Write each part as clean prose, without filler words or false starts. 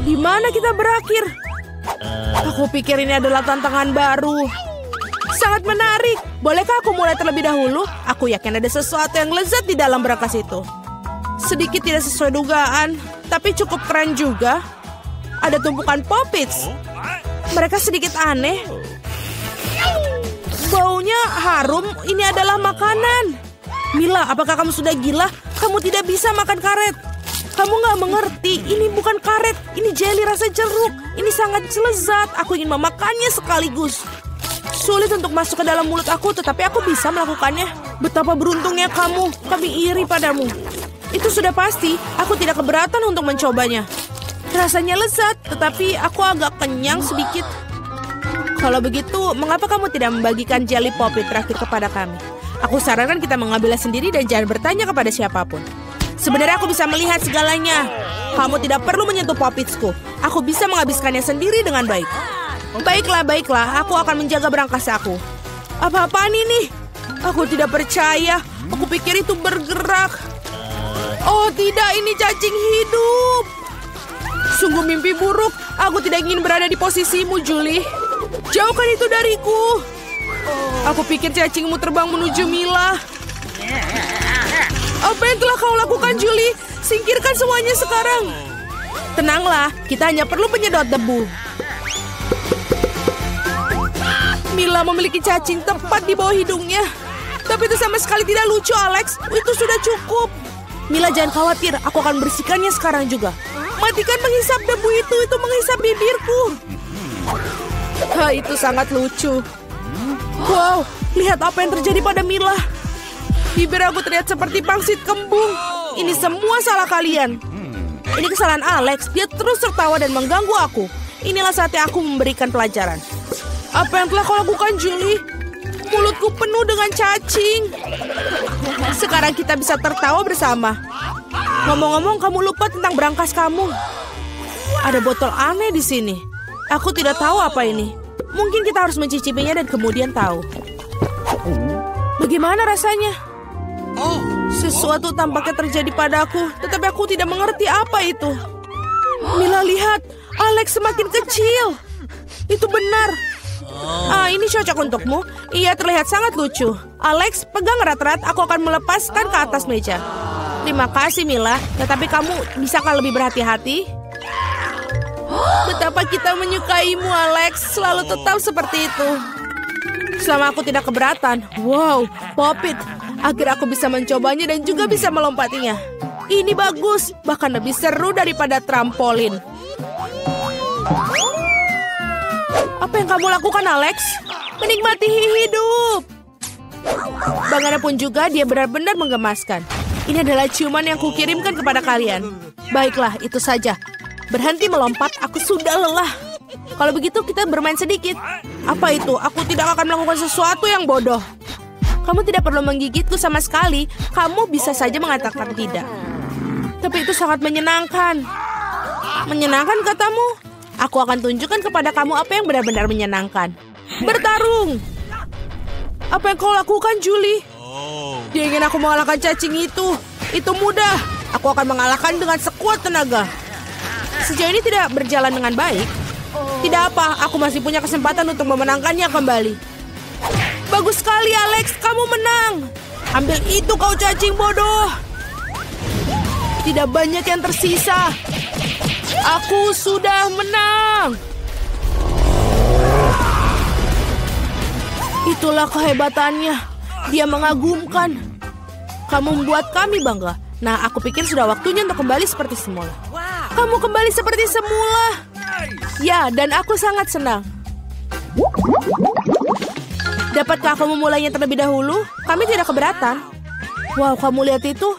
Di mana kita berakhir? Aku pikir ini adalah tantangan baru. Sangat menarik. Bolehkah aku mulai terlebih dahulu? Aku yakin ada sesuatu yang lezat di dalam berangkas itu. Sedikit tidak sesuai dugaan, tapi cukup keren juga. Ada tumpukan Poppits. Mereka sedikit aneh. Baunya harum. Ini adalah makanan. Mila, apakah kamu sudah gila? Kamu tidak bisa makan karet. Kamu nggak mengerti. Ini bukan karet. Ini jelly rasa jeruk. Ini sangat lezat. Aku ingin memakannya sekaligus. Sulit untuk masuk ke dalam mulut aku, tetapi aku bisa melakukannya. Betapa beruntungnya kamu. Kami iri padamu. Itu sudah pasti. Aku tidak keberatan untuk mencobanya. Rasanya lezat, tetapi aku agak kenyang sedikit. Kalau begitu, mengapa kamu tidak membagikan jelly Poppit terakhir kepada kami? Aku sarankan kita mengambilnya sendiri dan jangan bertanya kepada siapapun. Sebenarnya aku bisa melihat segalanya. Kamu tidak perlu menyentuh Poppitsku. Aku bisa menghabiskannya sendiri dengan baik. Baiklah. Aku akan menjaga berangkas aku. Apa-apaan ini? Aku tidak percaya. Aku pikir itu bergerak. Oh tidak, ini cacing hidup. Sungguh mimpi buruk. Aku tidak ingin berada di posisimu, Julie. Jauhkan itu dariku. Aku pikir cacingmu terbang menuju Mila. Apa yang telah kau lakukan, Julie? Singkirkan semuanya sekarang. Tenanglah, kita hanya perlu penyedot debu. Mila memiliki cacing tepat di bawah hidungnya. Tapi itu sama sekali tidak lucu, Alex. Itu sudah cukup. Mila, jangan khawatir. Aku akan bersihkannya sekarang juga. Matikan menghisap debu itu menghisap bibirku. Itu sangat lucu. Wow, lihat apa yang terjadi pada Mila. Bibir aku terlihat seperti pangsit kembung. Ini semua salah kalian. Ini kesalahan Alex. Dia terus tertawa dan mengganggu aku. Inilah saatnya aku memberikan pelajaran. Apa yang telah kau lakukan, Julie? Mulutku penuh dengan cacing. Sekarang kita bisa tertawa bersama. Ngomong-ngomong, kamu lupa tentang berangkas kamu. Ada botol aneh di sini. Aku tidak tahu apa ini. Mungkin kita harus mencicipinya dan kemudian tahu. Bagaimana rasanya? Sesuatu tampaknya terjadi padaku, tetapi aku tidak mengerti apa itu. Mila, lihat. Alex semakin kecil. Itu benar. Ini cocok untukmu. Ia terlihat sangat lucu. Alex, pegang erat-erat. Aku akan melepaskan ke atas meja. Terima kasih, Mila. Tetapi kamu bisakah lebih berhati-hati? Betapa kita menyukaimu, Alex. Selalu tetap seperti itu. Selama aku tidak keberatan. Wow, Poppit. Agar aku bisa mencobanya dan juga bisa melompatinya. Ini bagus. Bahkan lebih seru daripada trampolin. Apa yang kamu lakukan, Alex? Menikmati hidup. Bagaimanapun juga, dia benar-benar menggemaskan. Ini adalah ciuman yang kukirimkan kepada kalian. Baiklah, itu saja. Berhenti melompat, aku sudah lelah. Kalau begitu, kita bermain sedikit. Apa itu? Aku tidak akan melakukan sesuatu yang bodoh. Kamu tidak perlu menggigitku sama sekali. Kamu bisa saja mengatakan tidak. Tapi itu sangat menyenangkan. Menyenangkan, katamu? Aku akan tunjukkan kepada kamu apa yang benar-benar menyenangkan. Bertarung! Apa yang kau lakukan, Julie? Dia ingin aku mengalahkan cacing itu. Itu mudah. Aku akan mengalahkan dengan sekuat tenaga. Sejauh ini tidak berjalan dengan baik. Tidak apa, aku masih punya kesempatan untuk memenangkannya kembali. Bagus sekali, Alex. Kamu menang. Ambil itu, kau cacing bodoh. Tidak banyak yang tersisa. Aku sudah menang. Itulah kehebatannya. Dia mengagumkan. Kamu membuat kami bangga. Nah, aku pikir sudah waktunya untuk kembali seperti semula. Kamu kembali seperti semula. Ya, dan aku sangat senang. Dapatkah aku memulainya terlebih dahulu? Kami tidak keberatan. Wow, kamu lihat itu?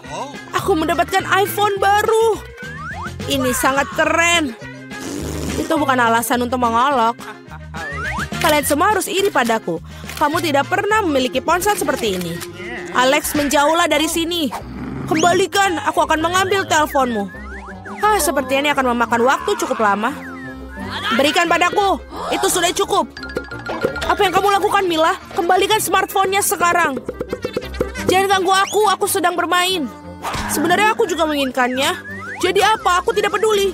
Aku mendapatkan iPhone baru. Ini sangat keren. Itu bukan alasan untuk mengolok. Kalian semua harus iri padaku. Kamu tidak pernah memiliki ponsel seperti ini. Alex, menjauhlah dari sini. Kembalikan, aku akan mengambil teleponmu. Sepertinya ini akan memakan waktu cukup lama. Berikan padaku. Itu sudah cukup. Apa yang kamu lakukan, Mila? Kembalikan smartphone-nya sekarang. Jangan ganggu aku sedang bermain. Sebenarnya aku juga menginginkannya. Jadi apa? Aku tidak peduli.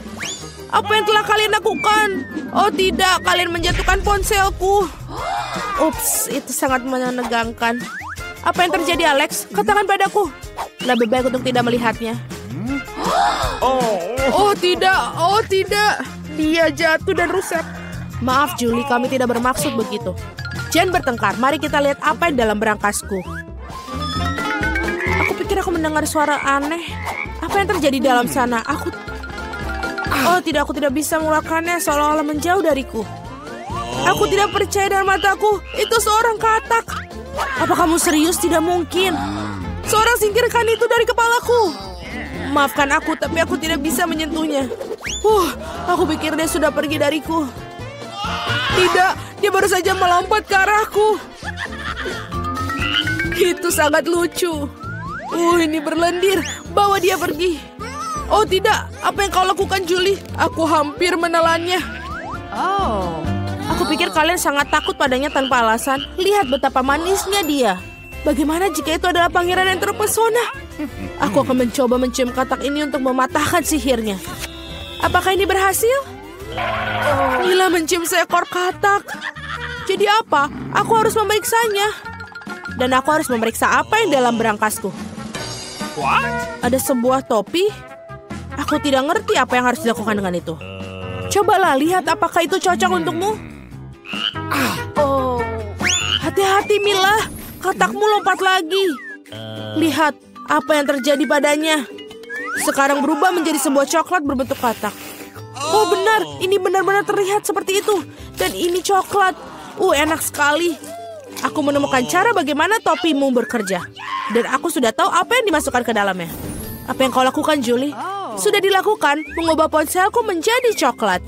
Apa yang telah kalian lakukan? Oh tidak, kalian menjatuhkan ponselku. Ups, itu sangat menegangkan. Apa yang terjadi, Alex? Katakan padaku. Lebih baik untuk tidak melihatnya. Oh tidak. Dia jatuh dan rusak. Maaf Julie, kami tidak bermaksud begitu. Jangan bertengkar, mari kita lihat apa yang dalam berangkasku. Aku pikir aku mendengar suara aneh. Apa yang terjadi dalam sana? Oh tidak, aku tidak bisa mengeluarkannya, seolah-olah menjauh dariku. Aku tidak percaya dengan mataku. Itu seorang katak. Apa kamu serius? Tidak mungkin. Seorang singkirkan itu dari kepalaku. Maafkan aku, tapi aku tidak bisa menyentuhnya. Aku pikir dia sudah pergi dariku. Tidak, dia baru saja melompat ke arahku. Itu sangat lucu. Ini berlendir. Bawa dia pergi. Oh tidak, apa yang kau lakukan Julie? Aku hampir menelannya. Aku pikir kalian sangat takut padanya tanpa alasan. Lihat betapa manisnya dia. Bagaimana jika itu adalah pangeran yang terpesona? Aku akan mencoba mencium katak ini untuk mematahkan sihirnya. Apakah ini berhasil? Mila mencium seekor katak. Jadi apa? Aku harus memeriksanya. Dan aku harus memeriksa apa yang dalam berangkasku. Ada sebuah topi. Aku tidak ngerti apa yang harus dilakukan dengan itu. Cobalah lihat apakah itu cocok untukmu. Hati-hati Mila, katakmu lompat lagi. Lihat apa yang terjadi padanya. Sekarang berubah menjadi sebuah coklat berbentuk katak. Oh benar, ini benar-benar terlihat seperti itu. Dan ini coklat. Enak sekali. Aku menemukan cara bagaimana topimu bekerja. Dan aku sudah tahu apa yang dimasukkan ke dalamnya. Apa yang kau lakukan Julie? Sudah dilakukan, mengubah ponselku menjadi coklat.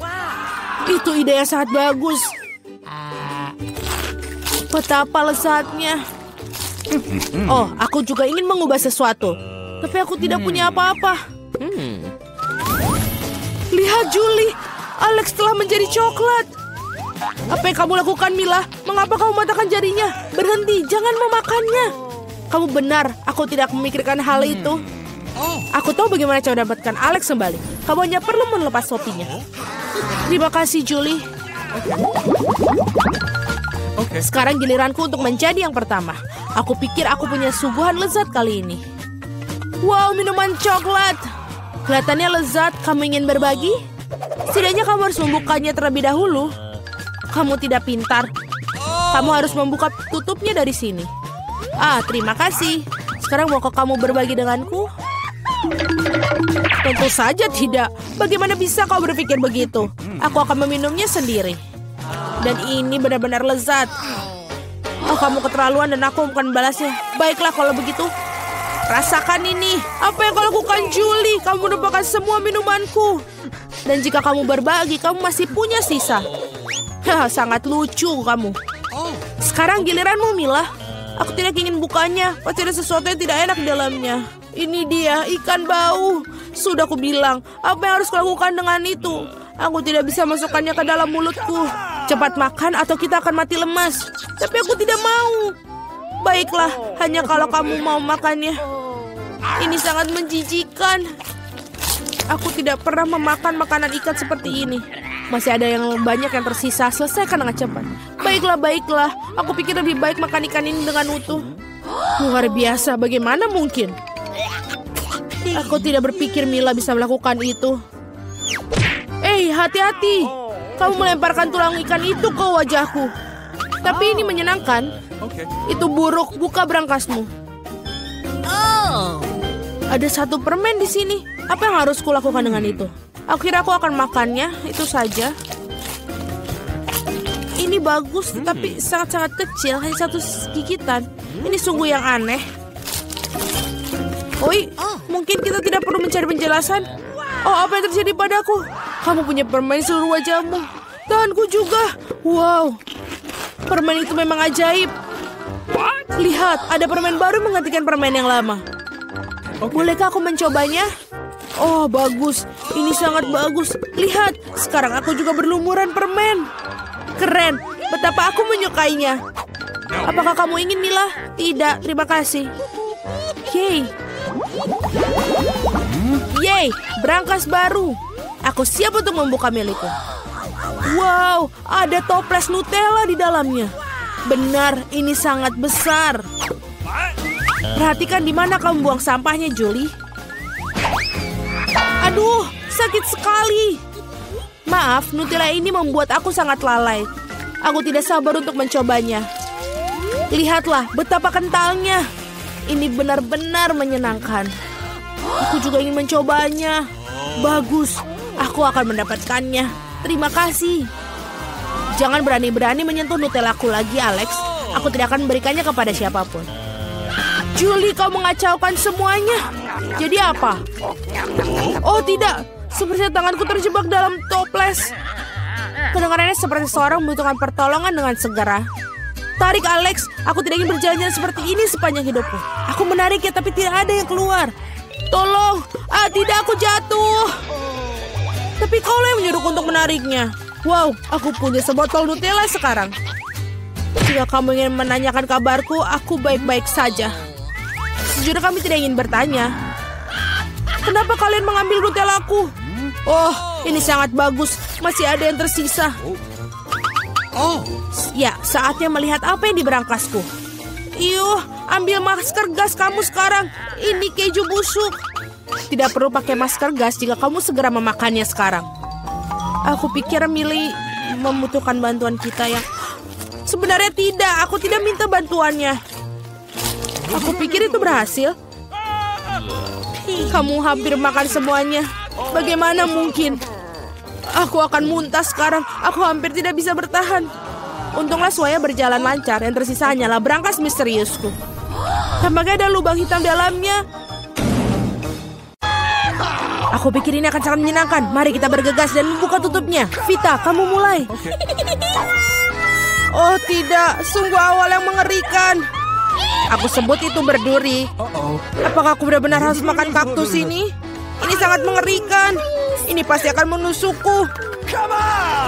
Itu ide yang sangat bagus. Betapa lezatnya. Aku juga ingin mengubah sesuatu. Tapi aku tidak punya apa-apa. Lihat Julie, Alex telah menjadi coklat. Apa yang kamu lakukan Mila? Mengapa kamu mematahkan jarinya? Berhenti, jangan memakannya. Kamu benar, aku tidak memikirkan hal itu. Aku tahu bagaimana cara mendapatkan Alex kembali. Kamu hanya perlu melepas topinya. Terima kasih Julie. Sekarang giliranku untuk menjadi yang pertama. Aku pikir aku punya suguhan lezat kali ini. Wow, minuman coklat. Kelihatannya lezat. Kamu ingin berbagi? Setidaknya kamu harus membukanya terlebih dahulu. Kamu tidak pintar. Kamu harus membuka tutupnya dari sini. Terima kasih. Sekarang maukah kamu berbagi denganku? Tentu saja tidak. Bagaimana bisa kau berpikir begitu? Aku akan meminumnya sendiri. Dan ini benar-benar lezat. Kamu keterlaluan dan aku bukan membalasnya. Baiklah kalau begitu. Rasakan ini. Apa yang kau lakukan Julie? Kamu menumpahkan semua minumanku. Dan jika kamu berbagi, kamu masih punya sisa. Sangat lucu kamu. Sekarang giliranmu Mila. Aku tidak ingin bukanya. Pasti ada sesuatu yang tidak enak di dalamnya. Ini dia, ikan bau. Sudah aku bilang, apa yang harus kulakukan dengan itu? Aku tidak bisa masukkannya ke dalam mulutku. Cepat makan atau kita akan mati lemas. Tapi aku tidak mau. Baiklah, hanya kalau kamu mau makannya. Ini sangat menjijikan. Aku tidak pernah memakan makanan ikan seperti ini. Masih ada yang banyak yang tersisa. Selesaikan dengan cepat. Baiklah. Aku pikir lebih baik makan ikan ini dengan utuh. Luar biasa, bagaimana mungkin? Aku tidak berpikir Mila bisa melakukan itu. Hati-hati. Kamu melemparkan tulang ikan itu ke wajahku. Tapi ini menyenangkan. Itu buruk, buka berangkasmu. Ada satu permen di sini. Apa yang harus kulakukan dengan itu? Akhirnya aku akan makannya, itu saja. Ini bagus, tapi sangat-sangat kecil, hanya satu gigitan. Ini sungguh yang aneh. Mungkin kita tidak perlu mencari penjelasan. Apa yang terjadi padaku? Kamu punya permen di seluruh wajahmu. Tanganku juga. Wow, permen itu memang ajaib. Lihat, ada permen baru menggantikan permen yang lama. Bolehkah aku mencobanya? Bagus. Ini sangat bagus. Lihat, sekarang aku juga berlumuran permen. Keren. Betapa aku menyukainya. Apakah kamu ingin, Mila? Tidak, terima kasih. Yeay, berangkas baru. Aku siap untuk membuka milikku. Wow, ada toples Nutella di dalamnya. Benar, ini sangat besar. Perhatikan di mana kamu buang sampahnya, Julie. Aduh, sakit sekali. Maaf, Nutella ini membuat aku sangat lalai. Aku tidak sabar untuk mencobanya. Lihatlah betapa kentalnya. Ini benar-benar menyenangkan. Aku juga ingin mencobanya. Bagus, aku akan mendapatkannya. Terima kasih. Jangan berani-berani menyentuh Nutellaku lagi, Alex. Aku tidak akan memberikannya kepada siapapun. Julie, kau mengacaukan semuanya. Jadi apa? Oh tidak, sepertinya tanganku terjebak dalam toples. Kedengarannya seperti seorang membutuhkan pertolongan dengan segera. Tarik, Alex. Aku tidak ingin berjalan-jalan seperti ini sepanjang hidupku. Aku menariknya tapi tidak ada yang keluar. Tolong. Tidak, aku jatuh. Tapi kau yang menyuruhku untuk menariknya. Wow, aku punya sebotol Nutella sekarang. Jika kamu ingin menanyakan kabarku, aku baik-baik saja. Sejujurnya kami tidak ingin bertanya. Kenapa kalian mengambil Nutellaku? Oh, ini sangat bagus. Masih ada yang tersisa. Ya, saatnya melihat apa yang di berangkasku. Iyuh, ambil masker gas kamu sekarang. Ini keju busuk. Tidak perlu pakai masker gas jika kamu segera memakannya sekarang. Aku pikir Millie membutuhkan bantuan kita yang... Sebenarnya tidak, aku tidak minta bantuannya. Aku pikir itu berhasil. Kamu hampir makan semuanya. Bagaimana mungkin? Aku akan muntah sekarang. Aku hampir tidak bisa bertahan. Untunglah semuanya berjalan lancar. Yang tersisa hanyalah berangkas misteriusku. Tampaknya ada lubang hitam dalamnya. Aku pikir ini akan sangat menyenangkan. Mari kita bergegas dan membuka tutupnya. Vita, kamu mulai. Oh tidak, sungguh awal yang mengerikan. Aku sebut itu berduri. Apakah aku benar-benar harus makan kaktus ini? Ini sangat mengerikan. Ini pasti akan menusukku.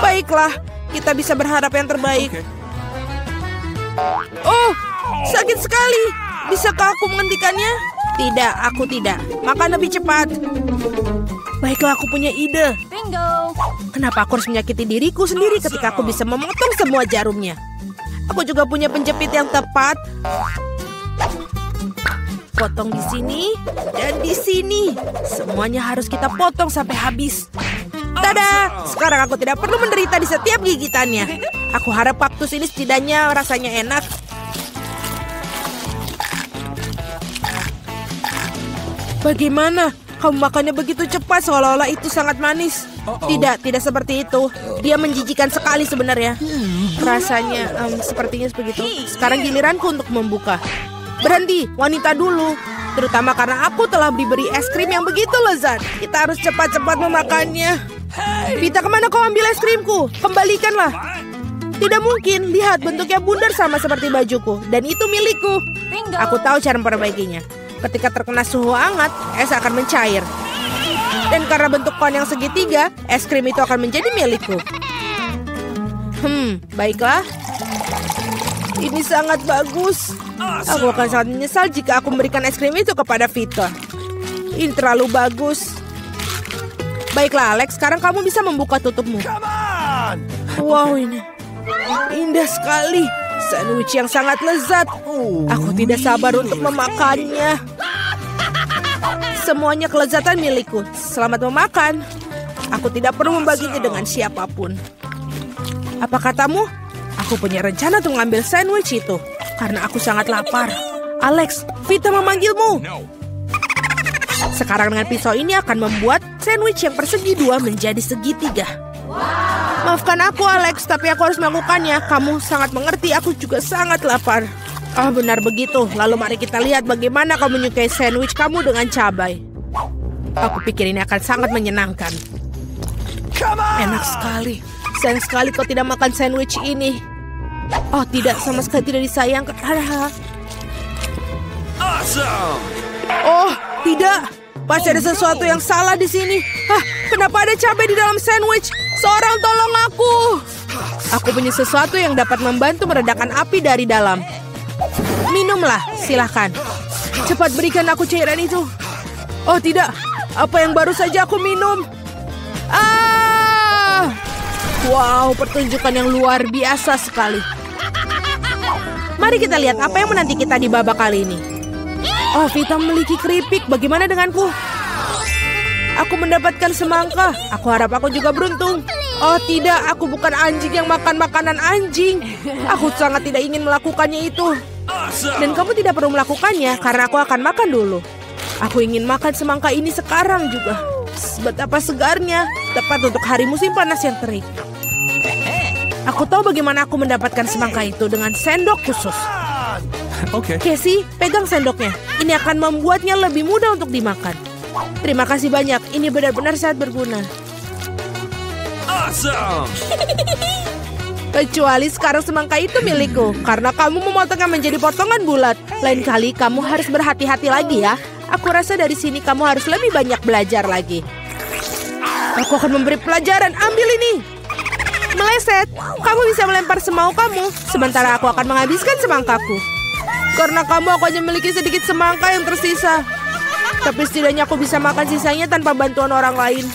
Baiklah, kita bisa berharap yang terbaik. Oh, sakit sekali. Bisakah aku menghentikannya? Tidak, aku tidak. Makan lebih cepat. Baiklah, aku punya ide. Bingo. Kenapa aku harus menyakiti diriku sendiri ketika aku bisa memotong semua jarumnya? Aku juga punya penjepit yang tepat. Potong di sini dan di sini. Semuanya harus kita potong sampai habis. Tada! Sekarang aku tidak perlu menderita di setiap gigitannya. Aku harap kaktus ini setidaknya rasanya enak. Bagaimana? Kamu makannya begitu cepat seolah-olah itu sangat manis. Tidak seperti itu. Dia menjijikan sekali sebenarnya. Rasanya sepertinya begitu. Sekarang giliranku untuk membuka. Berhenti, wanita dulu. Terutama karena aku telah diberi es krim yang begitu lezat. Kita harus cepat-cepat memakannya. Vita, kemana kau ambil es krimku? Kembalikanlah. Tidak mungkin, lihat bentuknya bundar sama seperti bajuku. Dan itu milikku. Aku tahu cara memperbaikinya. Ketika terkena suhu hangat, es akan mencair. Dan karena bentuk kon yang segitiga, es krim itu akan menjadi milikku. Baiklah. Ini sangat bagus. Aku akan sangat menyesal jika aku memberikan es krim itu kepada Vita. Ini terlalu bagus. Baiklah, Alex. Sekarang kamu bisa membuka tutupmu. Wow, ini indah sekali. Sandwich yang sangat lezat. Aku tidak sabar untuk memakannya. Semuanya kelezatan milikku. Selamat memakan. Aku tidak perlu membaginya dengan siapapun. Apa katamu? Aku punya rencana untuk mengambil sandwich itu. Karena aku sangat lapar. Alex, Vita memanggilmu. Sekarang dengan pisau ini akan membuat sandwich yang persegi dua menjadi segitiga. Maafkan aku, Alex, tapi aku harus melakukannya. Kamu sangat mengerti, aku juga sangat lapar. Benar begitu. Lalu mari kita lihat bagaimana kau menyukai sandwich kamu dengan cabai. Aku pikir ini akan sangat menyenangkan. Enak sekali. Sayang sekali kau tidak makan sandwich ini. Oh tidak, sama sekali tidak disayangkan. Oh tidak, pasti ada sesuatu yang salah di sini. Kenapa ada cabai di dalam sandwich? Seorang tolong aku. Aku punya sesuatu yang dapat membantu meredakan api dari dalam. Minumlah, silahkan. Cepat berikan aku cairan itu. Oh tidak, apa yang baru saja aku minum? Ah! Wow, pertunjukan yang luar biasa sekali. Mari kita lihat apa yang menanti kita di babak kali ini. Oh, Vita memiliki keripik. Bagaimana denganku? Aku mendapatkan semangka. Aku harap aku juga beruntung. Oh tidak, aku bukan anjing yang makan makanan anjing. Aku sangat tidak ingin melakukannya itu. Dan kamu tidak perlu melakukannya karena aku akan makan dulu. Aku ingin makan semangka ini sekarang juga. Betapa segarnya, tepat untuk hari musim panas yang terik. Aku tahu bagaimana aku mendapatkan semangka itu dengan sendok khusus. Oke. Casey, pegang sendoknya. Ini akan membuatnya lebih mudah untuk dimakan. Terima kasih banyak, ini benar-benar sangat berguna. Awesome. Kecuali sekarang semangka itu milikku, karena kamu memotongnya menjadi potongan bulat. Lain kali kamu harus berhati-hati lagi ya. Aku rasa dari sini kamu harus lebih banyak belajar lagi. Aku akan memberi pelajaran, ambil ini. Meleset, kamu bisa melempar semau kamu, sementara aku akan menghabiskan semangkaku. Karena kamu aku hanya memiliki sedikit semangka yang tersisa. Tapi setidaknya aku bisa makan sisanya tanpa bantuan orang lain.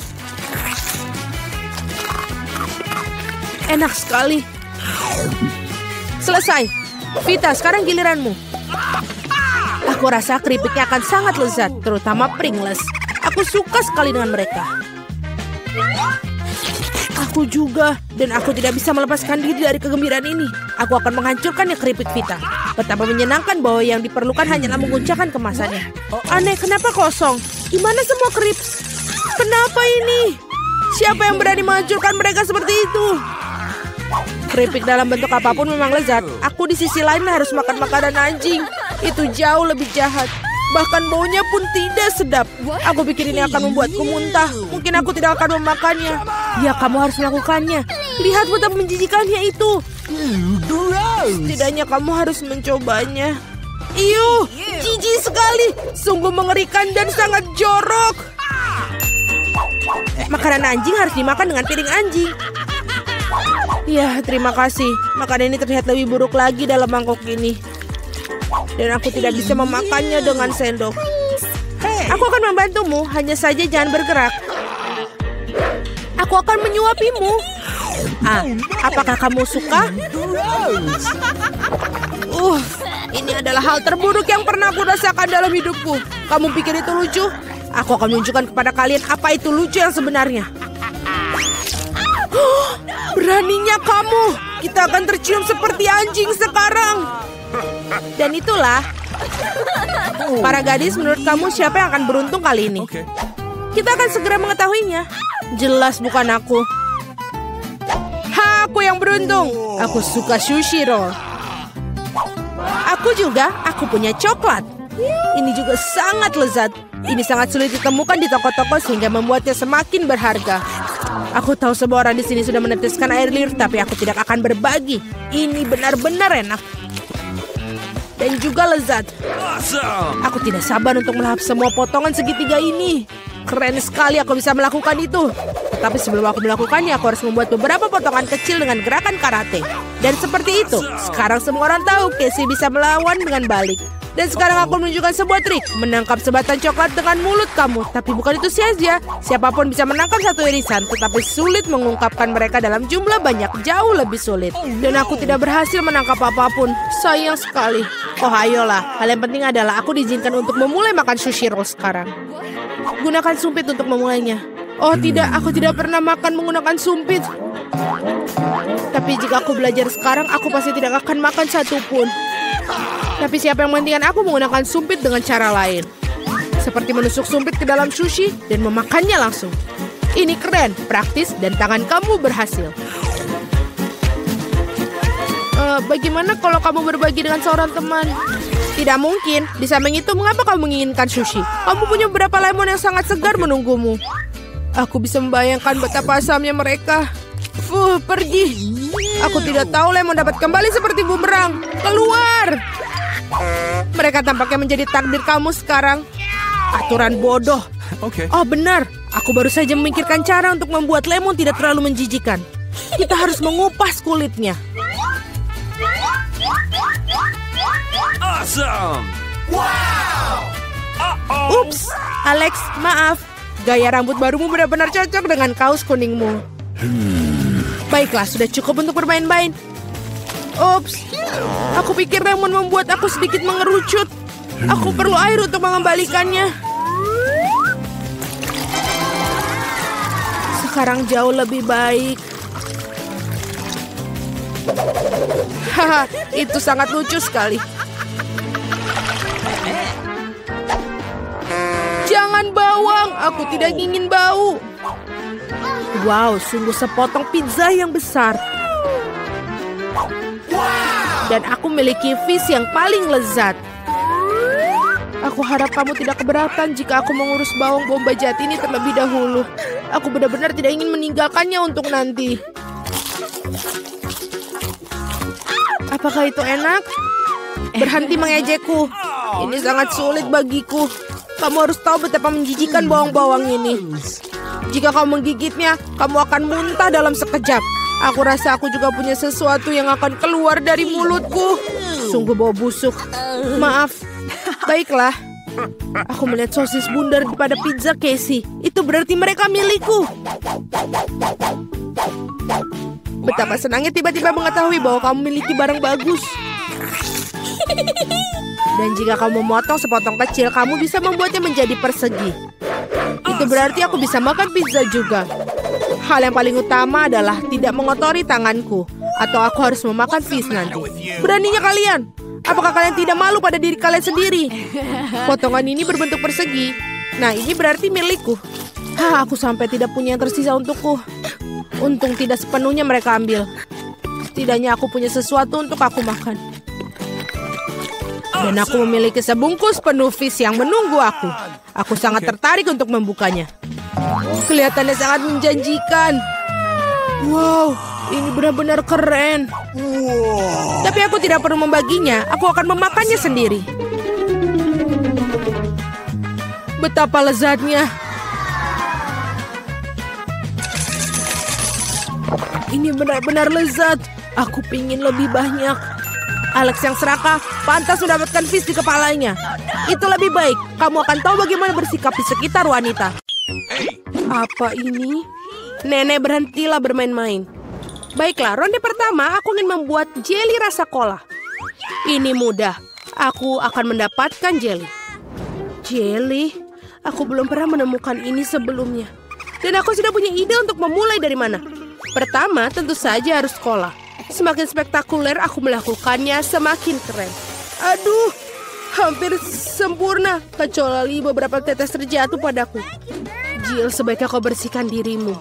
Enak sekali. Selesai. Vita, sekarang giliranmu. Aku rasa keripiknya akan sangat lezat, terutama Pringles. Aku suka sekali dengan mereka. Aku juga, dan aku tidak bisa melepaskan diri dari kegembiraan ini. Aku akan menghancurkannya keripik Vita. Betapa menyenangkan bahwa yang diperlukan hanyalah menguncangkan kemasannya. Aneh, kenapa kosong? Di mana semua krips? Kenapa ini? Siapa yang berani menghancurkan mereka seperti itu? Keripik dalam bentuk apapun memang lezat. Aku di sisi lain harus makan makanan anjing. Itu jauh lebih jahat. Bahkan baunya pun tidak sedap. Aku pikir ini akan membuatku muntah. Mungkin aku tidak akan memakannya. Ya, kamu harus melakukannya. Lihat betapa menjijikannya itu. Setidaknya kamu harus mencobanya. Iuh, jijik sekali. Sungguh mengerikan dan sangat jorok. Makanan anjing harus dimakan dengan piring anjing. Ya, terima kasih. Makanan ini terlihat lebih buruk lagi dalam mangkok ini. Dan aku tidak bisa memakannya dengan sendok. Aku akan membantumu, hanya saja jangan bergerak. Aku akan menyuapimu. Apakah kamu suka? Ini adalah hal terburuk yang pernah aku rasakan dalam hidupku. Kamu pikir itu lucu? Aku akan menunjukkan kepada kalian apa itu lucu yang sebenarnya. Beraninya kamu. Kita akan tercium seperti anjing sekarang. Dan itulah. Para gadis, menurut kamu siapa yang akan beruntung kali ini? Kita akan segera mengetahuinya. Jelas bukan aku. Aku yang beruntung. Aku suka sushi roll. Aku juga, aku punya coklat. Ini juga sangat lezat. Ini sangat sulit ditemukan di toko-toko sehingga membuatnya semakin berharga. Aku tahu semua orang di sini sudah meneteskan air liur, tapi aku tidak akan berbagi. Ini benar-benar enak. Dan juga lezat. Aku tidak sabar untuk melahap semua potongan segitiga ini. Keren sekali aku bisa melakukan itu. Tapi sebelum aku melakukannya, aku harus membuat beberapa potongan kecil dengan gerakan karate. Dan seperti itu, sekarang semua orang tahu Casey bisa melawan dengan balik. Dan sekarang aku menunjukkan sebuah trik. Menangkap sebatang coklat dengan mulut kamu. Tapi bukan itu saja. Siapapun bisa menangkap satu irisan. Tetapi sulit mengungkapkan mereka dalam jumlah banyak. Jauh lebih sulit. Dan aku tidak berhasil menangkap apapun. Sayang sekali. Oh ayolah. Hal yang penting adalah aku diizinkan untuk memulai makan sushi roll sekarang. Gunakan sumpit untuk memulainya. Oh tidak, aku tidak pernah makan menggunakan sumpit. Tapi jika aku belajar sekarang, aku pasti tidak akan makan satupun. Tapi siapa yang menghentikan aku menggunakan sumpit dengan cara lain. Seperti menusuk sumpit ke dalam sushi dan memakannya langsung. Ini keren, praktis, dan tangan kamu berhasil. Bagaimana kalau kamu berbagi dengan seorang teman? Tidak mungkin. Di samping itu, mengapa kamu menginginkan sushi? Kamu punya beberapa lemon yang sangat segar menunggumu. Aku bisa membayangkan betapa asamnya mereka. Pergi. Aku tidak tahu lemon dapat kembali seperti bumerang. Keluar. Mereka tampaknya menjadi takdir kamu sekarang. Aturan bodoh. Oh benar. Aku baru saja memikirkan cara untuk membuat lemon tidak terlalu menjijikan. Kita harus mengupas kulitnya. Awesome. Wow. Ups, Alex, maaf. Gaya rambut barumu benar-benar cocok dengan kaos kuningmu. Baiklah, sudah cukup untuk bermain-main. Ups, aku pikir lemon membuat aku sedikit mengerucut. Aku perlu air untuk mengembalikannya. Sekarang jauh lebih baik. Haha, itu sangat lucu sekali. Jangan bawang, aku tidak ingin bau. Wow, sungguh sepotong pizza yang besar. Dan aku memiliki fish yang paling lezat. Aku harap kamu tidak keberatan jika aku mengurus bawang bombay jati ini terlebih dahulu. Aku benar-benar tidak ingin meninggalkannya untuk nanti. Apakah itu enak? Berhenti mengejekku. Ini sangat sulit bagiku. Kamu harus tahu betapa menjijikan bawang-bawang ini. Jika kamu menggigitnya, kamu akan muntah dalam sekejap. Aku rasa aku juga punya sesuatu yang akan keluar dari mulutku. Sungguh bau busuk. Maaf. Baiklah. Aku melihat sosis bundar pada pizza Casey. Itu berarti mereka milikku. Betapa senangnya tiba-tiba mengetahui bahwa kamu memiliki barang bagus. Dan jika kamu memotong sepotong kecil, kamu bisa membuatnya menjadi persegi. Itu berarti aku bisa makan pizza juga. Hal yang paling utama adalah tidak mengotori tanganku. Atau aku harus memakan fish nanti. Beraninya kalian? Apakah kalian tidak malu pada diri kalian sendiri? Potongan ini berbentuk persegi. Nah, ini berarti milikku. Aku sampai tidak punya yang tersisa untukku. Untung tidak sepenuhnya mereka ambil. Setidaknya aku punya sesuatu untuk aku makan. Dan aku memiliki sebungkus penuh fish yang menunggu aku. Aku sangat tertarik untuk membukanya. Kelihatannya sangat menjanjikan. Wow, ini benar-benar keren. Tapi aku tidak perlu membaginya. Aku akan memakannya sendiri. Betapa lezatnya. Ini benar-benar lezat. Aku pingin lebih banyak. Alex yang serakah pantas mendapatkan fish di kepalanya. Itu lebih baik. Kamu akan tahu bagaimana bersikap di sekitar wanita. Apa ini? Nenek, berhentilah bermain-main. Baiklah, ronde pertama aku ingin membuat jelly rasa cola. Ini mudah. Aku akan mendapatkan jelly. Jelly? Aku belum pernah menemukan ini sebelumnya. Dan aku sudah punya ide untuk memulai dari mana. Pertama, tentu saja harus cola. Semakin spektakuler aku melakukannya, semakin keren. Aduh, hampir sempurna. Kecuali beberapa tetes terjatuh padaku. Jill, sebaiknya kau bersihkan dirimu.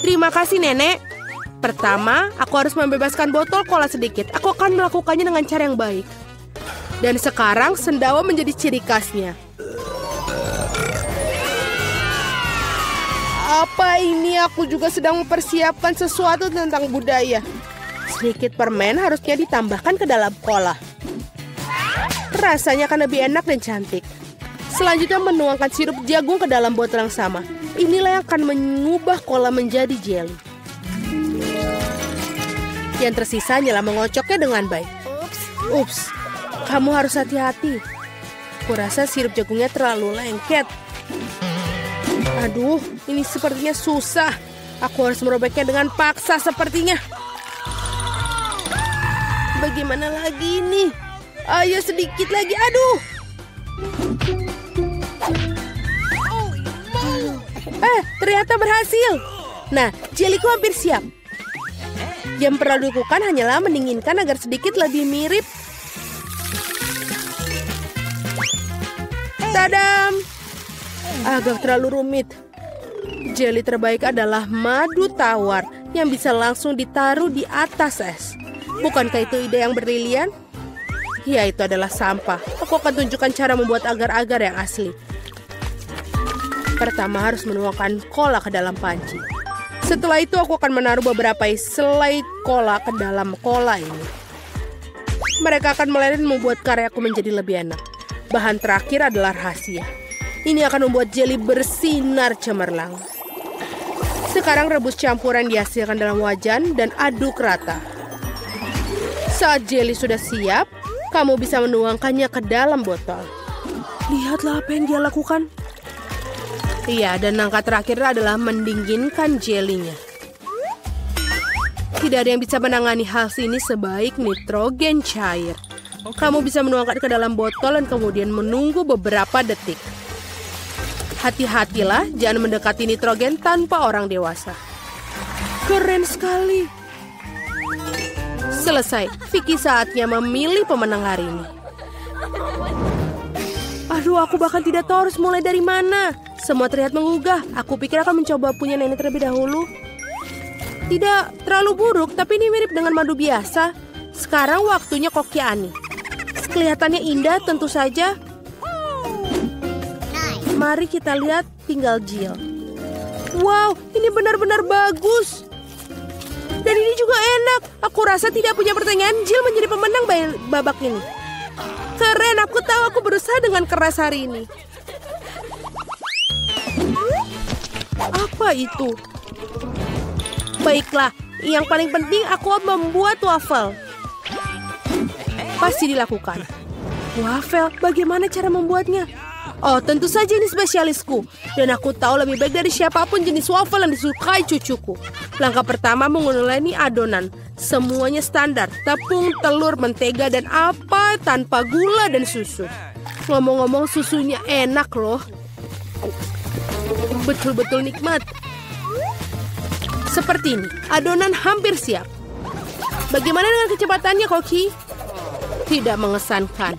Terima kasih, Nenek. Pertama, aku harus membebaskan botol cola sedikit. Aku akan melakukannya dengan cara yang baik. Dan sekarang, sendawa menjadi ciri khasnya. Apa ini? Aku juga sedang mempersiapkan sesuatu tentang budaya. Sedikit permen harusnya ditambahkan ke dalam cola. Rasanya akan lebih enak dan cantik. Selanjutnya menuangkan sirup jagung ke dalam botol yang sama. Inilah yang akan mengubah cola menjadi jelly. Yang tersisa hanyalah mengocoknya dengan baik. Ups, kamu harus hati-hati. Kurasa sirup jagungnya terlalu lengket. Aduh, ini sepertinya susah. Aku harus merobeknya dengan paksa sepertinya. Bagaimana lagi ini? Ayo sedikit lagi, aduh. Ternyata berhasil. Nah, jellyku hampir siap. Yang perlu dilakukan hanyalah mendinginkan agar sedikit lebih mirip. Tadam! Agak terlalu rumit. Jelly terbaik adalah madu tawar yang bisa langsung ditaruh di atas es. Bukankah itu ide yang brilian? Ya, itu adalah sampah. Aku akan tunjukkan cara membuat agar-agar yang asli. Pertama harus menuangkan cola ke dalam panci. Setelah itu aku akan menaruh beberapa selai cola ke dalam cola ini. Mereka akan meleleh dan membuat karyaku menjadi lebih enak. Bahan terakhir adalah rahasia. Ini akan membuat jelly bersinar cemerlang. Sekarang rebus campuran dihasilkan dalam wajan dan aduk rata. Saat jelly sudah siap, kamu bisa menuangkannya ke dalam botol. Lihatlah apa yang dia lakukan. Iya, dan langkah terakhir adalah mendinginkan jelinya. Tidak ada yang bisa menangani hal ini sebaik nitrogen cair. Kamu bisa menuangkan ke dalam botol dan kemudian menunggu beberapa detik. Hati-hatilah, jangan mendekati nitrogen tanpa orang dewasa. Keren sekali. Selesai, Vicky saatnya memilih pemenang hari ini. Aduh, aku bahkan tidak tahu harus mulai dari mana. Semua terlihat menggugah. Aku pikir akan mencoba punya nenek terlebih dahulu. Tidak terlalu buruk, tapi ini mirip dengan madu biasa. Sekarang waktunya koki Ani. Kelihatannya indah tentu saja. Mari kita lihat tinggal Jill. Wow, ini benar-benar bagus. Dan ini juga enak. Aku rasa tidak punya pertanyaan, Jill menjadi pemenang babak ini. Keren, aku tahu aku berusaha dengan keras hari ini. Apa itu? Baiklah, yang paling penting aku membuat waffle. Pasti dilakukan. Waffle, bagaimana cara membuatnya? Oh, tentu saja ini spesialisku. Dan aku tahu lebih baik dari siapapun jenis waffle yang disukai cucuku. Langkah pertama menguleni adonan. Semuanya standar. Tepung, telur, mentega, dan apa tanpa gula dan susu. Ngomong-ngomong, susunya enak loh. Betul-betul nikmat. Seperti ini, adonan hampir siap. Bagaimana dengan kecepatannya, Koki? Tidak mengesankan.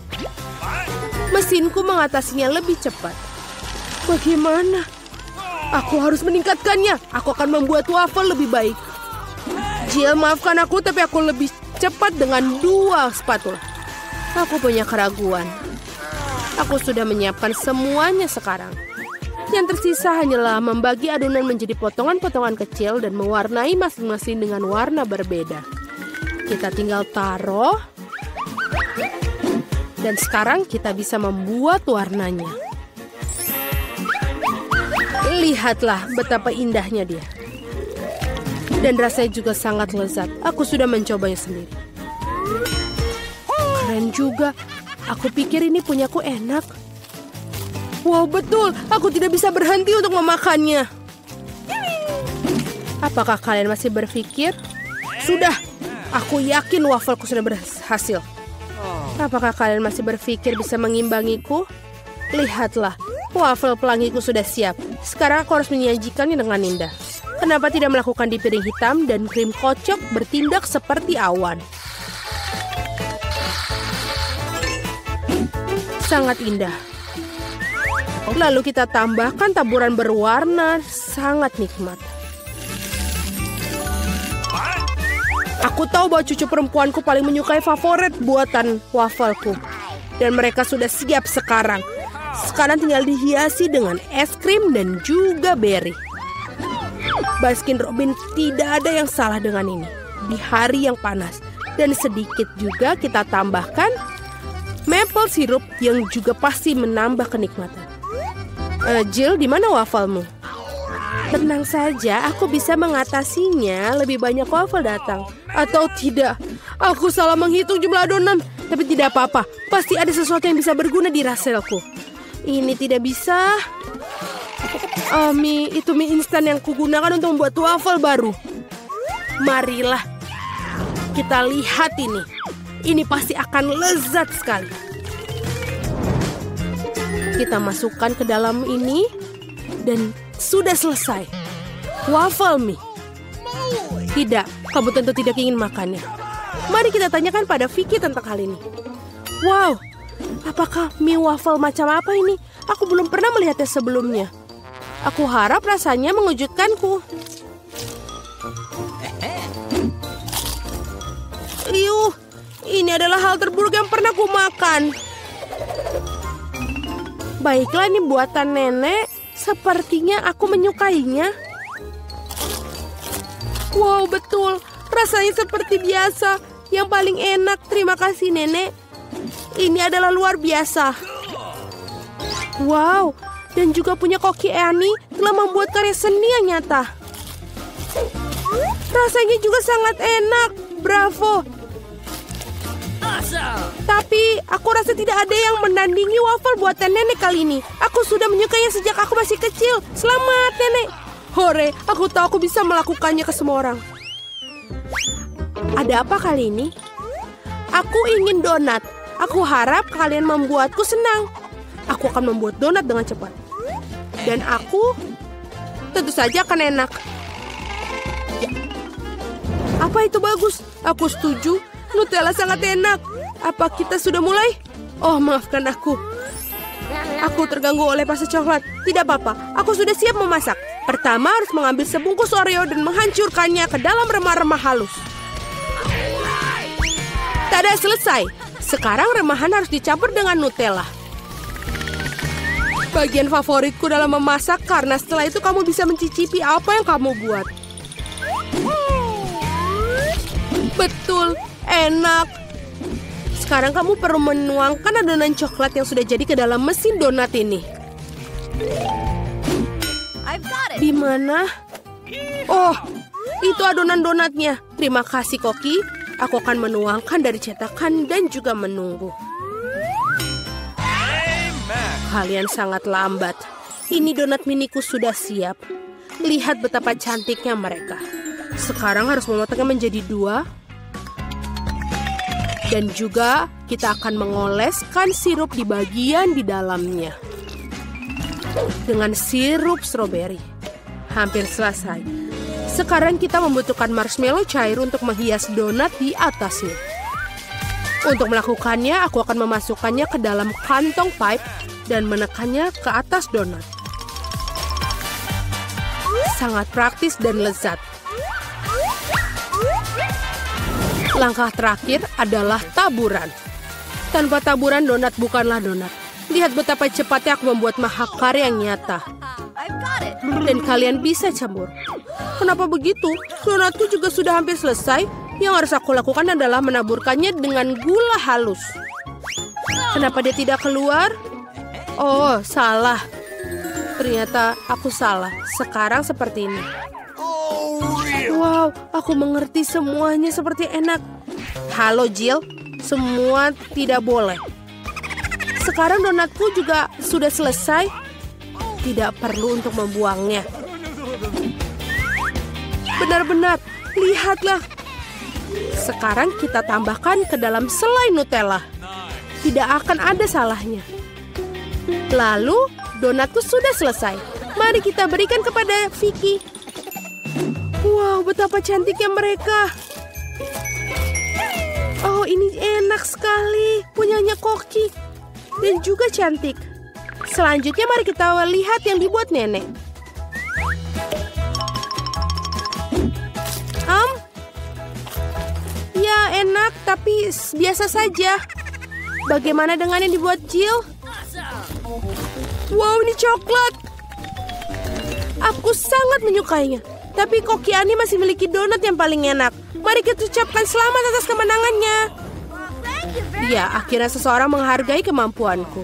Mesinku mengatasinya lebih cepat. Bagaimana? Aku harus meningkatkannya. Aku akan membuat waffle lebih baik. Jill, maafkan aku, tapi aku lebih cepat dengan 2 spatula. Aku punya keraguan. Aku sudah menyiapkan semuanya sekarang. Yang tersisa hanyalah membagi adonan menjadi potongan-potongan kecil dan mewarnai masing-masing dengan warna berbeda. Kita tinggal taruh. Dan sekarang kita bisa membuat warnanya. Lihatlah betapa indahnya dia. Dan rasanya juga sangat lezat. Aku sudah mencobanya sendiri. Keren juga. Aku pikir ini punyaku enak. Wow, betul. Aku tidak bisa berhenti untuk memakannya. Apakah kalian masih berpikir? Sudah. Aku yakin wafelku sudah berhasil. Apakah kalian masih berpikir bisa mengimbangiku? Lihatlah, waffle pelangiku sudah siap. Sekarang aku harus menyajikannya dengan indah. Kenapa tidak melakukan di piring hitam dan krim kocok bertindak seperti awan? Sangat indah. Lalu kita tambahkan taburan berwarna, sangat nikmat. Aku tahu bahwa cucu perempuanku paling menyukai favorit buatan wafelku. Dan mereka sudah siap sekarang. Sekarang tinggal dihiasi dengan es krim dan juga berry. Baskin Robbins, tidak ada yang salah dengan ini. Di hari yang panas. Dan sedikit juga kita tambahkan maple syrup yang juga pasti menambah kenikmatan. Jill, di mana wafelmu? Tenang saja, aku bisa mengatasinya. Lebih banyak waffle datang. Atau tidak, aku salah menghitung jumlah adonan. Tapi tidak apa-apa, pasti ada sesuatu yang bisa berguna di raselku. Ini tidak bisa. Itu mie instan yang kugunakan untuk membuat waffle baru. Marilah, kita lihat ini. Ini pasti akan lezat sekali. Kita masukkan ke dalam ini. Dan sudah selesai. Waffle mie. Tidak, kamu tentu tidak ingin makannya. Mari kita tanyakan pada Vicky tentang hal ini. Wow, apakah mie waffle macam apa ini? Aku belum pernah melihatnya sebelumnya. Aku harap rasanya mengejutkanku. Yuh, ini adalah hal terburuk yang pernah ku makan. Baiklah, ini buatan nenek. Sepertinya aku menyukainya. Wow, betul. Rasanya seperti biasa. Yang paling enak. Terima kasih, Nenek. Ini adalah luar biasa. Wow, dan juga punya Koki Ani telah membuat karya seni yang nyata. Rasanya juga sangat enak. Bravo. Tapi aku rasa tidak ada yang menandingi waffle buatan nenek kali ini. Aku sudah menyukainya sejak aku masih kecil. Selamat, nenek. Hore, aku tahu aku bisa melakukannya ke semua orang. Ada apa kali ini? Aku ingin donat. Aku harap kalian membuatku senang. Aku akan membuat donat dengan cepat. Dan aku tentu saja akan enak. Apa itu bagus? Aku setuju. Nutella sangat enak. Apa kita sudah mulai? Oh, maafkan aku. Aku terganggu oleh pasta coklat. Tidak apa-apa, aku sudah siap memasak. Pertama harus mengambil sebungkus Oreo dan menghancurkannya ke dalam remah-remah halus. Tada, selesai. Sekarang remahan harus dicampur dengan Nutella. Bagian favoritku dalam memasak karena setelah itu kamu bisa mencicipi apa yang kamu buat. Betul, enak. Sekarang kamu perlu menuangkan adonan coklat yang sudah jadi ke dalam mesin donat ini. Di mana? Oh, itu adonan donatnya. Terima kasih, Koki. Aku akan menuangkan dari cetakan dan juga menunggu. Kalian sangat lambat. Ini donat miniku sudah siap. Lihat betapa cantiknya mereka. Sekarang harus memotongnya menjadi 2. Dan juga kita akan mengoleskan sirup di bagian di dalamnya. Dengan sirup stroberi. Hampir selesai. Sekarang kita membutuhkan marshmallow cair untuk menghias donat di atasnya. Untuk melakukannya, aku akan memasukkannya ke dalam kantong pipe dan menekannya ke atas donat. Sangat praktis dan lezat. Langkah terakhir adalah taburan. Tanpa taburan, donat bukanlah donat. Lihat betapa cepatnya aku membuat mahakarya yang nyata. Dan kalian bisa campur. Kenapa begitu? Donatku juga sudah hampir selesai. Yang harus aku lakukan adalah menaburkannya dengan gula halus. Kenapa dia tidak keluar? Oh, salah. Ternyata aku salah. Sekarang seperti ini. Wow, aku mengerti semuanya seperti enak. Halo, Jill. Semua tidak boleh. Sekarang donatku juga sudah selesai. Tidak perlu untuk membuangnya. Benar-benar, lihatlah. Sekarang kita tambahkan ke dalam selai Nutella. Tidak akan ada salahnya. Lalu, donatku sudah selesai. Mari kita berikan kepada Vicky. Wow, betapa cantiknya mereka. Oh, ini enak sekali. Punyanya Koki. Dan juga cantik. Selanjutnya mari kita lihat yang dibuat nenek. Ya, enak, tapi biasa saja. Bagaimana dengan yang dibuat Jill? Wow, ini coklat. Aku sangat menyukainya. Tapi Koki Ani masih memiliki donat yang paling enak. Mari kita ucapkan selamat atas kemenangannya. Ya, akhirnya seseorang menghargai kemampuanku.